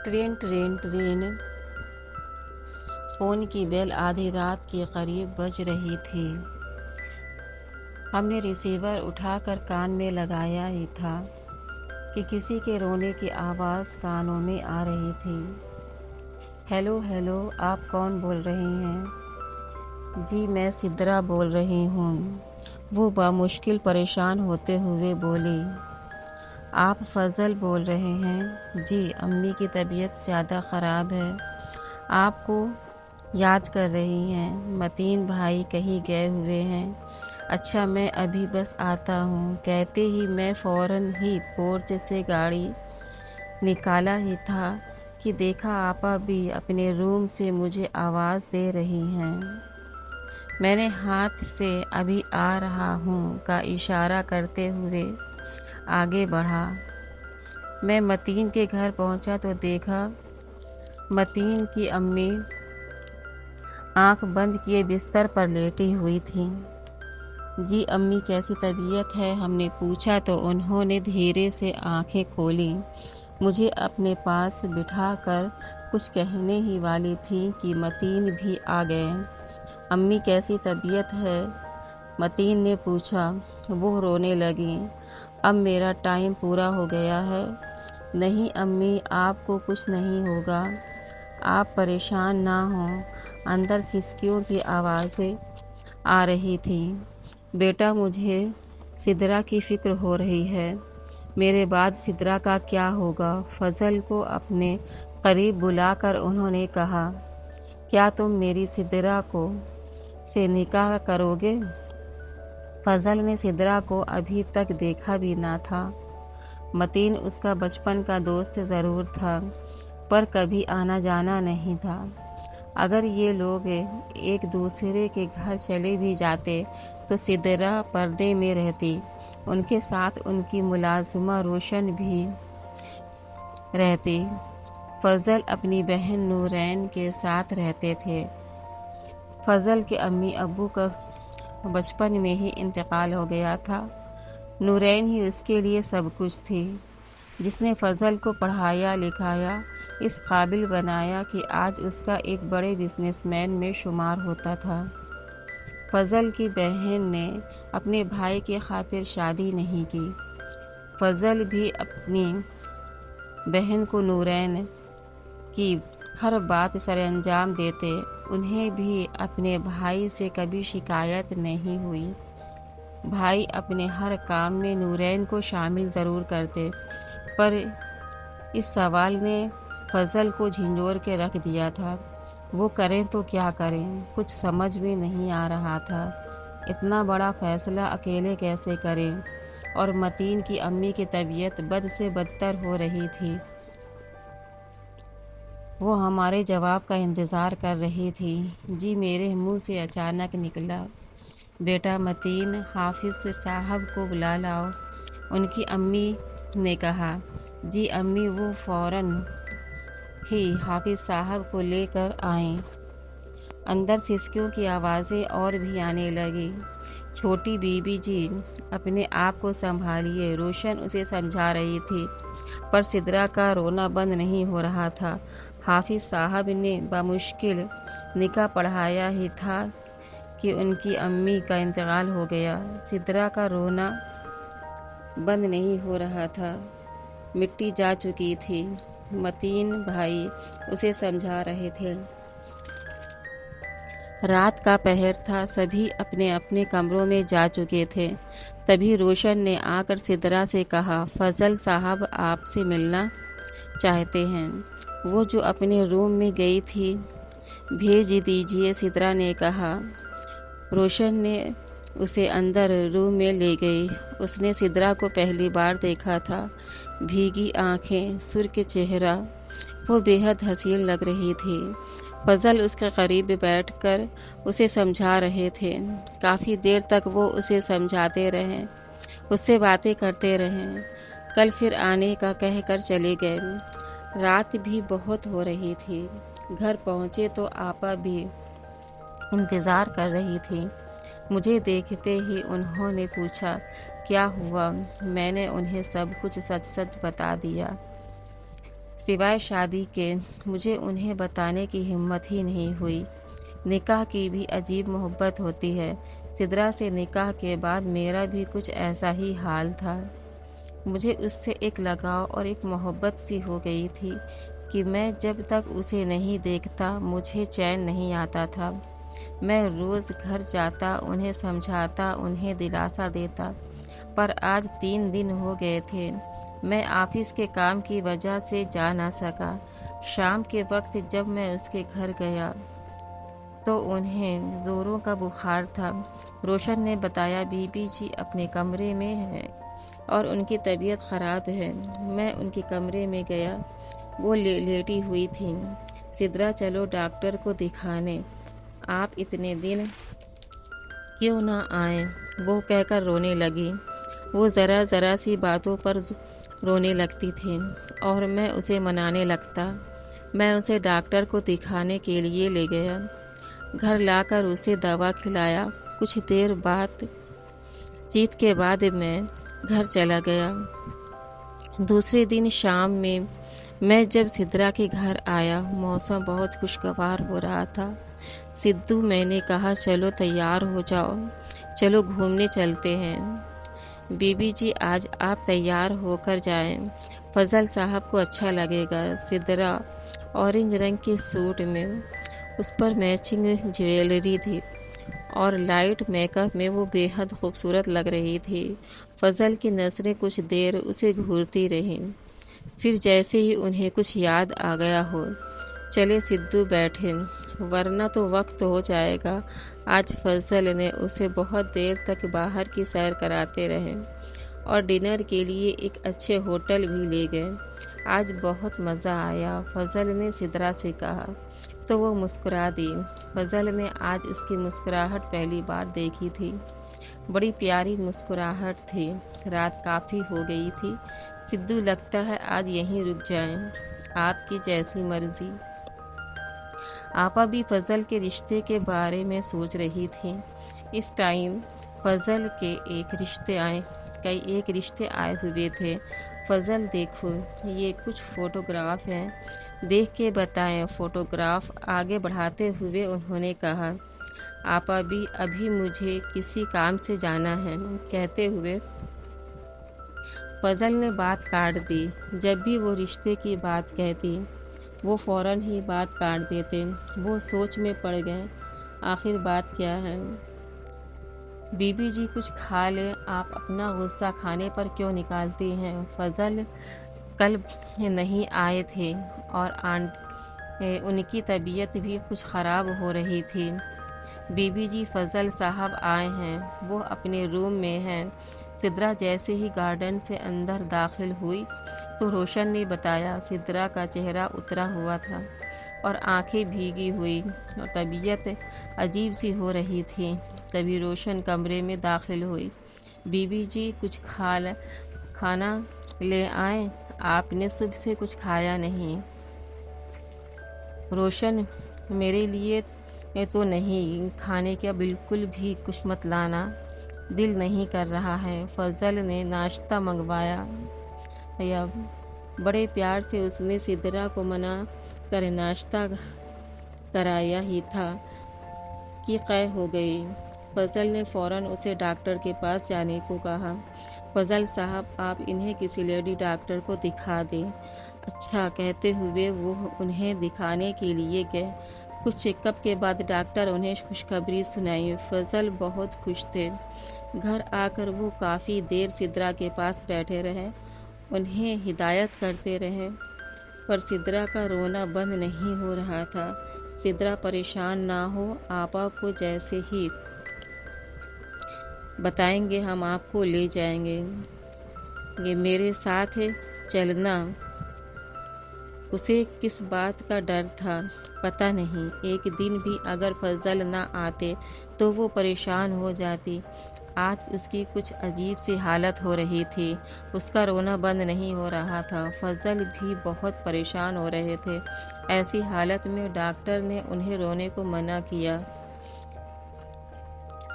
Train train train phone की bell आधी रात के करीब बज रही थी। हमने रिसीवर उठाकर कान में लगाया ही था कि किसी के रोने की आवाज़ कानों में आ रही थी। हेलो हेलो, आप कौन बोल रही हैं? जी मैं सिद्रा बोल रही हूँ, वो बामुश्किल परेशान होते हुए बोली। आप फजल बोल रहे हैं? जी, अम्मी की तबीयत ज़्यादा ख़राब है, आपको याद कर रही हैं। मतीन भाई कहीं गए हुए हैं। अच्छा मैं अभी बस आता हूँ, कहते ही मैं फ़ौरन ही पोर्च से गाड़ी निकाला ही था कि देखा आपा भी अपने रूम से मुझे आवाज़ दे रही हैं। मैंने हाथ से अभी आ रहा हूँ का इशारा करते हुए आगे बढ़ा। मैं मतीन के घर पहुँचा तो देखा मतीन की अम्मी आंख बंद किए बिस्तर पर लेटी हुई थी। जी अम्मी कैसी तबीयत है? हमने पूछा तो उन्होंने धीरे से आंखें खोली। मुझे अपने पास बिठाकर कुछ कहने ही वाली थी कि मतीन भी आ गए। अम्मी कैसी तबीयत है? मतीन ने पूछा। वो रोने लगी। अब मेरा टाइम पूरा हो गया है। नहीं अम्मी, आपको कुछ नहीं होगा, आप परेशान ना हों। अंदर सिसकियों की आवाज़ें आ रही थी। बेटा मुझे सिद्रा की फ़िक्र हो रही है। मेरे बाद सिद्रा का क्या होगा? फजल को अपने करीब बुलाकर उन्होंने कहा, क्या तुम मेरी सिद्रा को से निकाह करोगे? फजल ने सिद्रा को अभी तक देखा भी ना था। मतीन उसका बचपन का दोस्त ज़रूर था, पर कभी आना जाना नहीं था। अगर ये लोग एक दूसरे के घर चले भी जाते तो सिद्रा पर्दे में रहती। उनके साथ उनकी मुलाजिमा रोशन भी रहती। फजल अपनी बहन नूरैन के साथ रहते थे। फजल के अम्मी अब्बू का बचपन में ही इंतकाल हो गया था। नूरैन ही उसके लिए सब कुछ थी, जिसने फजल को पढ़ाया लिखाया, इस काबिल बनाया कि आज उसका एक बड़े बिजनेसमैन में शुमार होता था। फजल की बहन ने अपने भाई की खातिर शादी नहीं की। फजल भी अपनी बहन को नूरैन की हर बात सरअंजाम देते। उन्हें भी अपने भाई से कभी शिकायत नहीं हुई। भाई अपने हर काम में नूरैन को शामिल ज़रूर करते, पर इस सवाल ने फजल को झिंझोर के रख दिया था। वो करें तो क्या करें, कुछ समझ में नहीं आ रहा था। इतना बड़ा फैसला अकेले कैसे करें? और मतीन की अम्मी की तबीयत बद से बदतर हो रही थी। वो हमारे जवाब का इंतज़ार कर रही थी। जी मेरे मुंह से अचानक निकला, बेटा मतीन, हाफिज़ साहब को बुला लाओ। उनकी अम्मी ने कहा। जी अम्मी, वो फ़ौरन ही हाफिज़ साहब को लेकर आए। अंदर सिसकियों की आवाज़ें और भी आने लगी। छोटी बीबी जी, अपने आप को संभालिए, रोशन उसे समझा रही थी, पर सिद्रा का रोना बंद नहीं हो रहा था। हाफिज़ साहब ने बामुश्किल निकाह पढ़ाया ही था कि उनकी अम्मी का इंतकाल हो गया। सिद्रा का रोना बंद नहीं हो रहा था, मिट्टी जा चुकी थी। मतीन भाई उसे समझा रहे थे। रात का पहर था, सभी अपने अपने कमरों में जा चुके थे। तभी रोशन ने आकर सिद्रा से कहा, फजल साहब आपसे मिलना चाहते हैं। वो जो अपने रूम में गई थी, भेज दीजिए, सिद्रा ने कहा। रोशन ने उसे अंदर रूम में ले गई। उसने सिद्रा को पहली बार देखा था। भीगी आंखें, सुर्ख चेहरा, वो बेहद हसीन लग रही थी। फजल उसके करीब बैठकर उसे समझा रहे थे। काफ़ी देर तक वो उसे समझाते रहे, उससे बातें करते रहे। कल फिर आने का कहकर चले गए। रात भी बहुत हो रही थी। घर पहुँचे तो आपा भी इंतज़ार कर रही थी। मुझे देखते ही उन्होंने पूछा, क्या हुआ? मैंने उन्हें सब कुछ सच सच बता दिया। सिवाय शादी के मुझे उन्हें बताने की हिम्मत ही नहीं हुई। निकाह की भी अजीब मोहब्बत होती है। सिद्रा से निकाह के बाद मेरा भी कुछ ऐसा ही हाल था। मुझे उससे एक लगाव और एक मोहब्बत सी हो गई थी कि मैं जब तक उसे नहीं देखता मुझे चैन नहीं आता था। मैं रोज़ घर जाता, उन्हें समझाता, उन्हें दिलासा देता, पर आज 3 दिन हो गए थे। मैं ऑफिस के काम की वजह से जा ना सका। शाम के वक्त जब मैं उसके घर गया तो उन्हें ज़ोरों का बुखार था। रोशन ने बताया बीबी जी अपने कमरे में हैं और उनकी तबीयत ख़राब है। मैं उनके कमरे में गया, वो लेटी हुई थी। सिद्रा चलो डॉक्टर को दिखाने, आप इतने दिन क्यों ना आए, वो कहकर रोने लगी। वो ज़रा सी बातों पर रोने लगती थी और मैं उसे मनाने लगता। मैं उसे डॉक्टर को दिखाने के लिए ले गया। घर लाकर उसे दवा खिलाया। कुछ देर बाद चीत के बाद मैं घर चला गया। दूसरे दिन शाम में मैं जब सिद्रा के घर आया, मौसम बहुत खुशगवार हो रहा था। सिद्धू, मैंने कहा चलो तैयार हो जाओ, चलो घूमने चलते हैं। बीबी जी आज आप तैयार होकर जाएं, फजल साहब को अच्छा लगेगा। सिद्रा ऑरेंज रंग के सूट में, उस पर मैचिंग ज्वेलरी थी और लाइट मेकअप में वो बेहद खूबसूरत लग रही थी। फजल की नज़रें कुछ देर उसे घूरती रहीं, फिर जैसे ही उन्हें कुछ याद आ गया हो, चले सिद्धू बैठे, वरना तो वक्त हो जाएगा। आज फजल ने उसे बहुत देर तक बाहर की सैर कराते रहे और डिनर के लिए एक अच्छे होटल भी ले गए। आज बहुत मज़ा आया, फजल ने सिद्रा से कहा तो वो मुस्कुरा दी। फजल ने आज उसकी मुस्कुराहट पहली बार देखी थी। बड़ी प्यारी मुस्कुराहट थी। रात काफ़ी हो गई थी। सिद्धू, लगता है आज यहीं रुक जाएं, आपकी जैसी मर्जी। आपा भी फजल के रिश्ते के बारे में सोच रही थी। इस टाइम फजल के एक रिश्ते आए हुए थे। फजल, देखो ये कुछ फ़ोटोग्राफ हैं, देख के बताएं। फ़ोटोग्राफ आगे बढ़ाते हुए उन्होंने कहा, आपा भी अभी मुझे किसी काम से जाना है, कहते हुए फजल ने बात काट दी। जब भी वो रिश्ते की बात कहती वो फ़ौरन ही बात काट देते। वो सोच में पड़ गए, आखिर बात क्या है। बीबी जी कुछ खा ले, आप अपना गुस्सा खाने पर क्यों निकालती हैं। फजल कल नहीं आए थे और उनकी तबीयत भी कुछ ख़राब हो रही थी। बीबी जी, फजल साहब आए हैं, वो अपने रूम में हैं। सिद्रा जैसे ही गार्डन से अंदर दाखिल हुई तो रोशन ने बताया, सिद्रा का चेहरा उतरा हुआ था और आंखें भीगी हुई और तबीयत अजीब सी हो रही थी। तभी रोशन कमरे में दाखिल हुई। बीबी जी कुछ खाना ले आए, आपने सुबह से कुछ खाया नहीं। रोशन, मेरे लिए तो नहीं, खाने का बिल्कुल भी कुछ मत लाना, दिल नहीं कर रहा है। फजल ने नाश्ता मंगवाया या बड़े प्यार से उसने सिद्रा को मना कर नाश्ता कराया ही था कि कै हो गई। फजल ने फ़ौरन उसे डॉक्टर के पास जाने को कहा। फजल साहब, आप इन्हें किसी लेडी डॉक्टर को दिखा दें। अच्छा, कहते हुए वो उन्हें दिखाने के लिए गए। कुछ चेकअप के बाद डॉक्टर उन्हें खुशखबरी सुनाई। फजल बहुत खुश थे। घर आकर वो काफ़ी देर सिद्रा के पास बैठे रहे, उन्हें हिदायत करते रहे, पर सिद्रा का रोना बंद नहीं हो रहा था। सिद्रा परेशान ना हो, आपा को जैसे ही बताएंगे हम आपको ले जाएंगे, ये मेरे साथ चलना। उसे किस बात का डर था पता नहीं। एक दिन भी अगर फजल ना आते तो वो परेशान हो जाती। आज उसकी कुछ अजीब सी हालत हो रही थी, उसका रोना बंद नहीं हो रहा था। फजल भी बहुत परेशान हो रहे थे। ऐसी हालत में डॉक्टर ने उन्हें रोने को मना किया।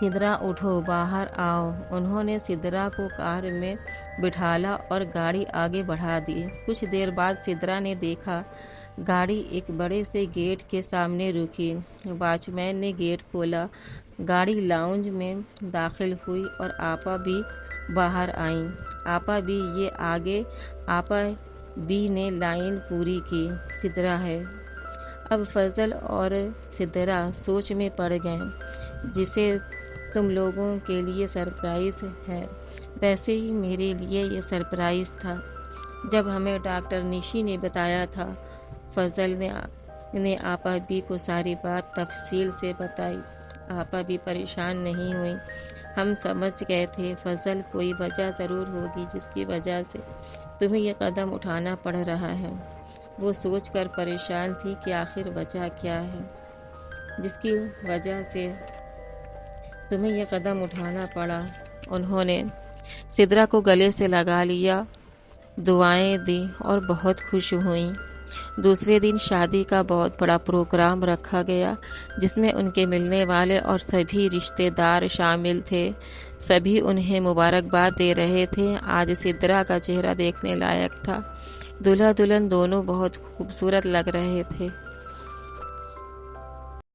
सिद्रा उठो, बाहर आओ। उन्होंने सिद्रा को कार में बिठाला और गाड़ी आगे बढ़ा दी। कुछ देर बाद सिद्रा ने देखा गाड़ी एक बड़े से गेट के सामने रुकी। वॉचमैन ने गेट खोला, गाड़ी लाउंज में दाखिल हुई और आपा भी बाहर आईं। आपा भी ये आगे। आपा बी ने लाइन पूरी की। सिद्रा है। अब फजल और सिद्रा सोच में पड़ गए। जिसे तुम लोगों के लिए सरप्राइज़ है, वैसे ही मेरे लिए ये सरप्राइज़ था जब हमें डॉक्टर निशी ने बताया था। फजल ने आपा बी को सारी बात तफसील से बताई। आपा भी परेशान नहीं हुई। हम समझ गए थे फजल कोई वजह ज़रूर होगी जिसकी वजह से तुम्हें यह कदम उठाना पड़ रहा है। वो सोचकर परेशान थी कि आखिर वजह क्या है जिसकी वजह से तुम्हें यह कदम उठाना पड़ा। उन्होंने सिद्रा को गले से लगा लिया, दुआएं दी और बहुत खुश हुईं। दूसरे दिन शादी का बहुत बड़ा प्रोग्राम रखा गया जिसमें उनके मिलने वाले और सभी रिश्तेदार शामिल थे। सभी उन्हें मुबारकबाद दे रहे थे। आज सिद्रा का चेहरा देखने लायक था। दूल्हा दुल्हन दोनों बहुत खूबसूरत लग रहे थे।